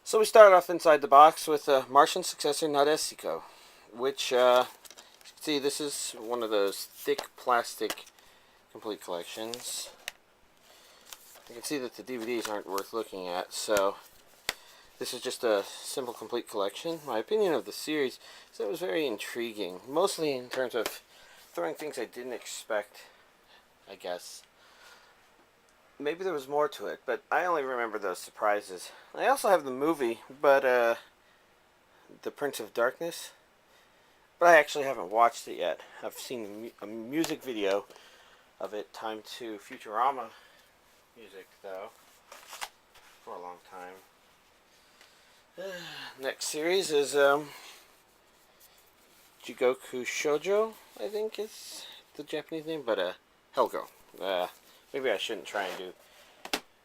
So we start off inside the box with Martian successor Nadesico, which, see, this is one of those thick plastic complete collections. You can see that the DVDs aren't worth looking at, so this is just a simple complete collection. My opinion of the series is that it was very intriguing, mostly in terms of throwing things I didn't expect, I guess. Maybe there was more to it, but I only remember those surprises. I also have the movie, but The Prince of Darkness, but I actually haven't watched it yet. I've seen a music video of it, timed to Futurama music, though, for a long time. Next series is Jigoku Shoujo, I think is the Japanese name, but Helgo. Maybe I shouldn't try and do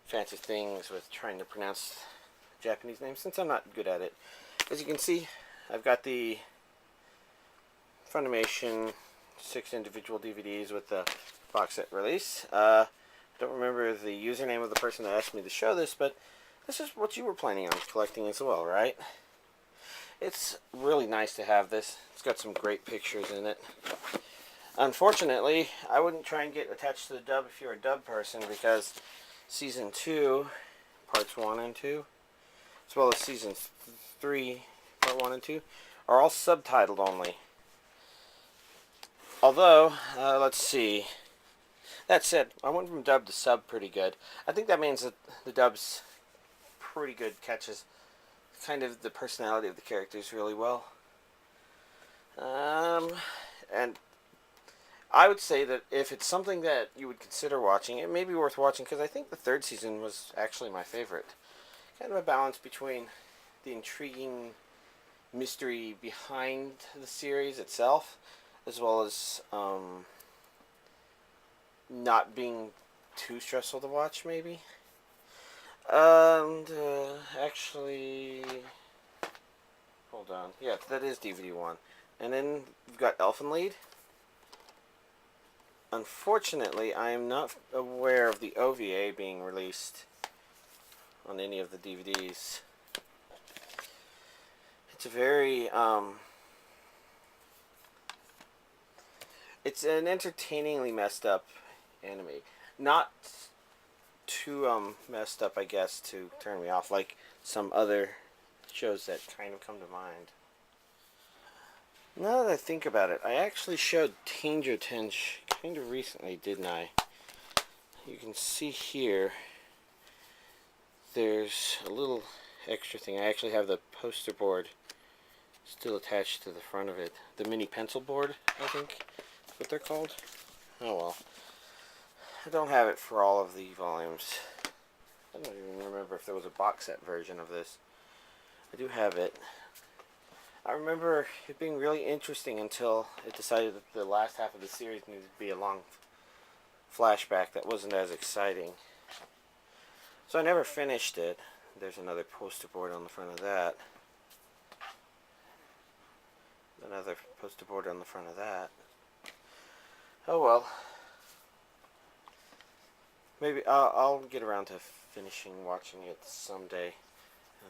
fancy things with trying to pronounce Japanese names, since I'm not good at it. As you can see, I've got the Funimation 6 individual DVDs with the box set release. I don't remember the username of the person that asked me to show this, but this is what you were planning on collecting as well, right? It's really nice to have this. It's got some great pictures in it. Unfortunately, I wouldn't try and get attached to the dub if you're a dub person, because Season 2, Parts 1 and 2, as well as Season 3, Part 1 and 2, are all subtitled only. Although, let's see. That said, I went from dub to sub pretty good. I think that means that the dub's pretty good, catches kind of the personality of the characters really well. And I would say that if it's something that you would consider watching, it may be worth watching, because I think the third season was actually my favorite. Kind of a balance between the intriguing mystery behind the series itself, as well as not being too stressful to watch, maybe. And actually, hold on. Yeah, that is DVD 1. And then you've got Elfen Lied. Unfortunately, I am not aware of the OVA being released on any of the DVDs. It's a very, it's an entertainingly messed up anime. Not too, messed up, I guess, to turn me off, like some other shows that kind of come to mind. Now that I think about it, I actually showed Tenjho Tenge kind of recently, didn't I? You can see here, there's a little extra thing. I actually have the poster board still attached to the front of it. The mini pencil board, I think is what they're called. Oh well. I don't have it for all of the volumes. I don't even remember if there was a box set version of this. I do have it. I remember it being really interesting until it decided that the last half of the series needed to be a long flashback that wasn't as exciting. So I never finished it. There's another poster board on the front of that. Another poster board on the front of that. Oh well. Maybe I'll get around to finishing watching it someday.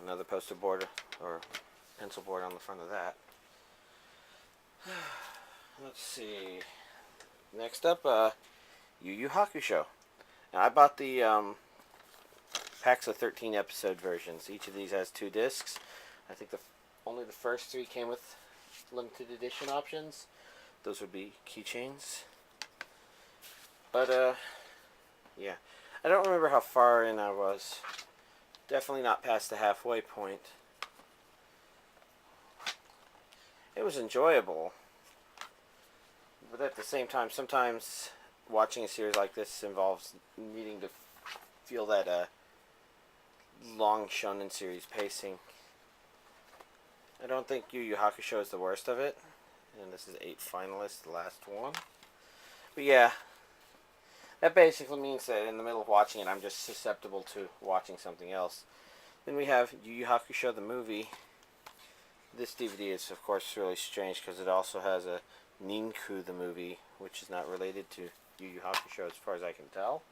Another poster board or pencil board on the front of that. Let's see. Next up, Yu Hakusho. Now, I bought the packs of 13 episode versions. Each of these has 2 discs. I think only the first 3 came with limited edition options. Those would be keychains. But yeah, I don't remember how far in I was. Definitely not past the halfway point. It was enjoyable, but at the same time, sometimes watching a series like this involves needing to feel that long shonen series pacing. I don't think Yu Hakusho is the worst of it, and this is 8 finalists, the last one. But yeah, that basically means that in the middle of watching it, I'm just susceptible to watching something else. Then we have Yu Hakusho the movie. This DVD is, of course, really strange because it also has a Ninku the movie, which is not related to Yu Hakusho as far as I can tell.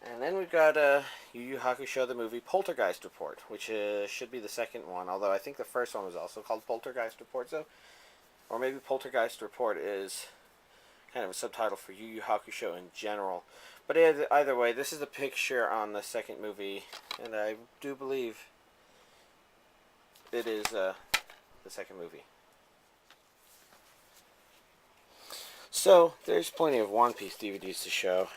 And then we've got Yu Hakusho, the movie Poltergeist Report, which should be the second one, although I think the first one was also called Poltergeist Report, so, or maybe Poltergeist Report is kind of a subtitle for Yu Hakusho in general. But either way, this is the picture on the second movie, and I do believe it is the second movie. So, there's plenty of One Piece DVDs to show.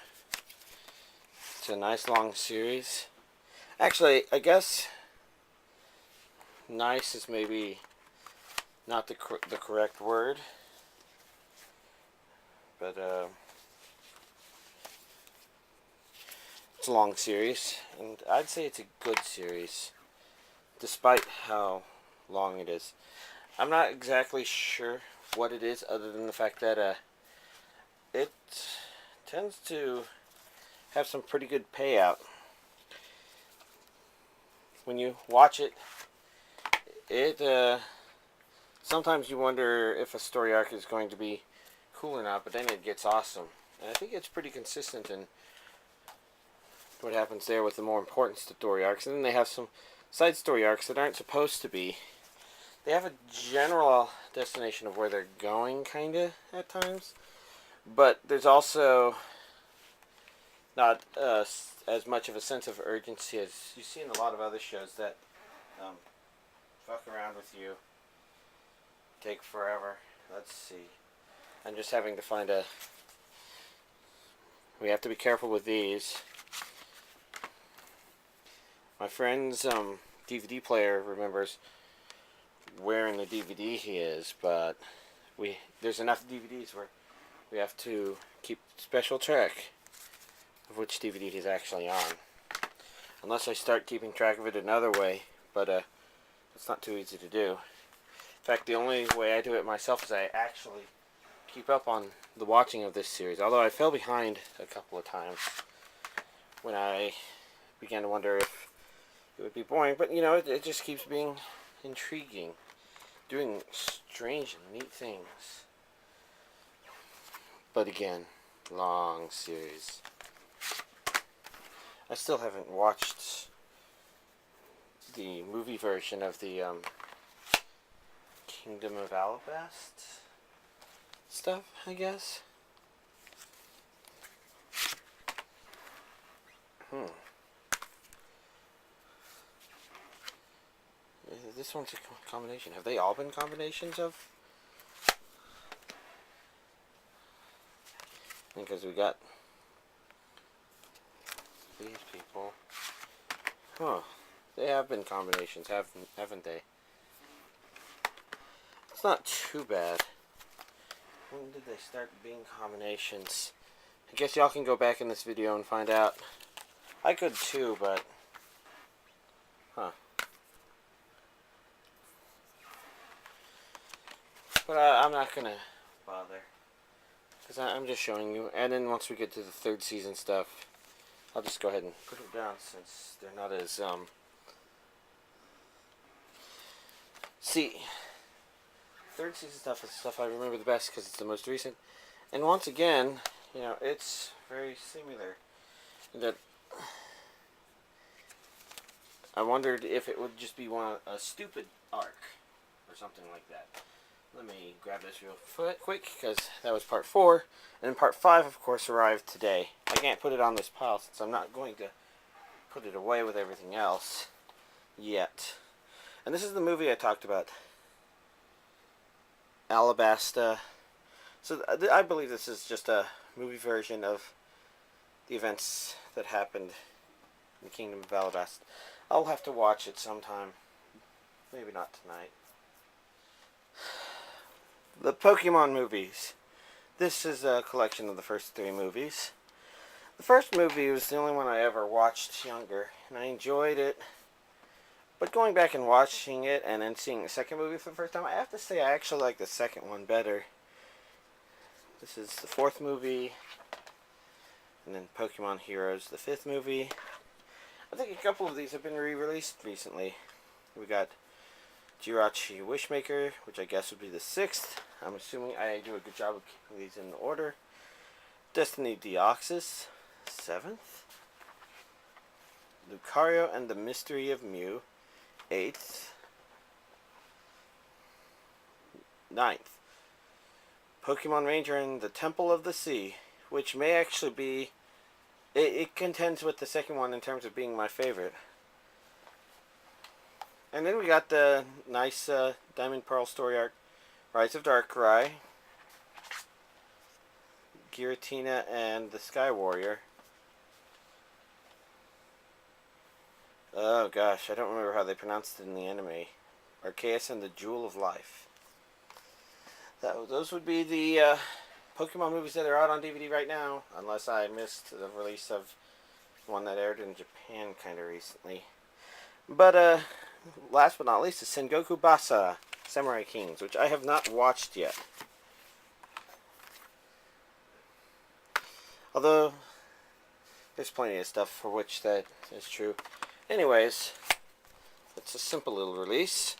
It's a nice long series. Actually, I guess nice is maybe not the correct word. But it's a long series, and I'd say it's a good series, despite how long it is. I'm not exactly sure what it is, other than the fact that it tends to have some pretty good payout. When you watch it, sometimes you wonder if a story arc is going to be cool or not, but then it gets awesome. And I think it's pretty consistent in what happens there with the more important story arcs. And then they have some side story arcs that aren't supposed to be. They have a general destination of where they're going, kinda, at times. But there's also not as much of a sense of urgency as you see in a lot of other shows that fuck around with you, take forever. Let's see. I'm just having to find a... We have to be careful with these. My friend's DVD player remembers where in the DVD he is, but there's enough DVDs where we have to keep special track of which DVD he's actually on. Unless I start keeping track of it another way, but it's not too easy to do. In fact, the only way I do it myself is I actually keep up on the watching of this series, although I fell behind a couple of times when I began to wonder if it would be boring, but you know, it just keeps being intriguing, doing strange and neat things. But again, long series. I still haven't watched the movie version of the Kingdom of Alabast stuff, I guess. This one's a combination. Have they all been combinations of? Because we got these people. Huh. They have been combinations, haven't they? It's not too bad. When did they start being combinations? I guess y'all can go back in this video and find out. I could too, but... Huh. But I'm not gonna bother. Because I'm just showing you. And then once we get to the third season stuff, I'll just go ahead and put them down since they're not as... See, third season stuff is stuff I remember the best because it's the most recent. And once again, you know, it's very similar. That I wondered if it would just be a stupid arc or something like that. Let me grab this real quick because that was part 4. And part 5, of course, arrived today. I can't put it on this pile since I'm not going to put it away with everything else yet. And this is the movie I talked about. Alabasta. So I believe this is just a movie version of the events that happened in the Kingdom of Alabasta. I'll have to watch it sometime. Maybe not tonight. The Pokemon movies. This is a collection of the first 3 movies. The first movie was the only one I ever watched younger, and I enjoyed it. But going back and watching it and then seeing the second movie for the first time, I have to say I actually like the second one better. This is the 4th movie, and then Pokemon Heroes, the 5th movie. I think a couple of these have been re-released recently. We got Jirachi Wishmaker, which I guess would be the 6th. I'm assuming I do a good job of keeping these in order. Destiny Deoxys, 7th. Lucario and the Mystery of Mew, 8th. 9th. Pokemon Ranger and the Temple of the Sea, which may actually be... It contends with the second one in terms of being my favorite. And then we got the nice Diamond Pearl story arc, Rise of Darkrai, Giratina and the Sky Warrior. Oh gosh, I don't remember how they pronounced it in the anime. Arceus and the Jewel of Life. Those would be the Pokemon movies that are out on DVD right now, unless I missed the release of one that aired in Japan kind of recently. But last but not least is Sengoku Basara, Samurai Kings, which I have not watched yet. Although, there's plenty of stuff for which that is true. Anyways, it's a simple little release.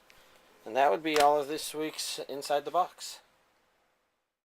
And that would be all of this week's Inside the Box.